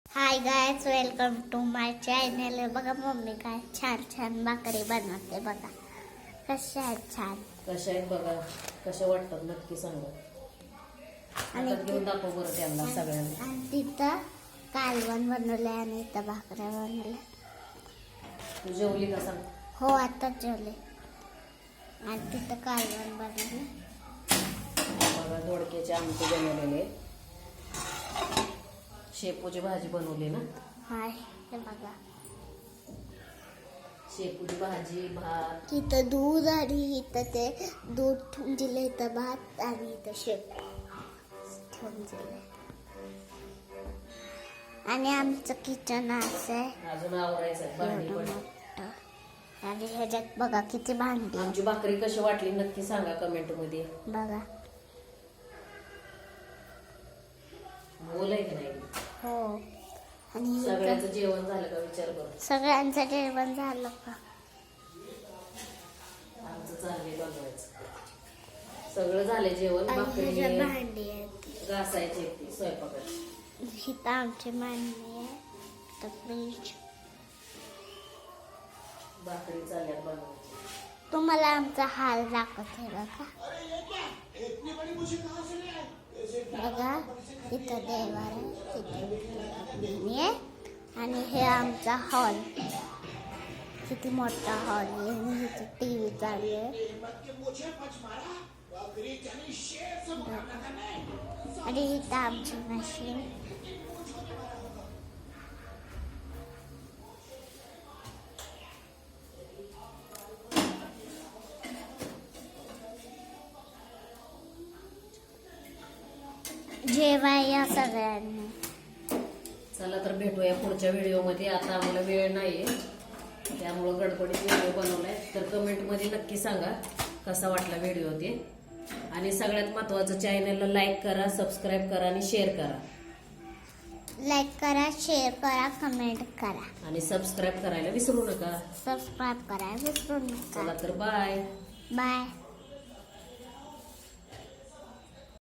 High guys, welcome to my channel. बघा mummy काय छान छान भाकरी बनवते. बघा कशा आहेत छान. कशा आहेत बघा, कशा वाटतात नक्की सांगा. आणि आता घेऊन दाखव बरं त्यांना सगळ्यांना. आणि तिथं कालवण बनवलंय आणि इथं भाकऱ्या बनवल्या. तू जेवली का सांग. हो आताच जेवले. आणि तिथं कालवण बनवलं. बघा दोडक्याचे आमटे बनवलेले, शेपूची भाजी बनवली ना. हाय हे बघा, शेपूची भाजी, भात. इथं दूध आणि इथं ते दूध ठेवून दिलं. इथं भात आणि इथं शेपू ठेवून दिलं. आणि आमचं किचन असं आहे अजून आवरायचं आहे, भांडी एवढं पण. मोठं. आणि ह्याच्यात बघा किती भांडी आहेत. आमची भाकरी कशी वाटली नक्की सांगा कमेंट मध्ये. बघा बोल आहे की नाही. हो. आणि इथं सगळ्यांचं जेवण झालं का विचार करू. सगळ्यांचं जेवण झालं का. आमचं चाललंय बनवायचं. सगळं झालंय जेवण. आणि भाकरी ह्याच्यात भांडी आहेत. घासायची ती स्वयंपाकाची. इथं आमची मांडणी आहे. तर फ्रीज. भाकरी चालल्यात बनवायची. तुम्हाला आमचा हाल दाखवते बघा. बघा इथं देवार आहे, तिथे आहे. आणि हे आमचा हॉल. किती मोठा हॉल आहे. आणि इथे टीव्ही चालू आहे. आणि इथं आमची मशीन. जेवाय या सगळ्यांनी. चला तर भेटूया पुढच्या व्हिडिओमध्ये. आता आम्हाला वेळ नाहीये, त्यामुळं गडबडीत व्हिडिओ बनवलाय. तर कमेंटमध्ये नक्की सांगा कसा वाटला व्हिडिओ ते. आणि सगळ्यात महत्त्वाचं, चॅनलला लाईक करा, सबस्क्राईब करा आणि शेअर करा. लाईक करा, शेअर करा, कमेंट करा आणि सबस्क्राईब करायला विसरू नका. सबस्क्राईब करा विसरू नका. चला तर बाय. बाय.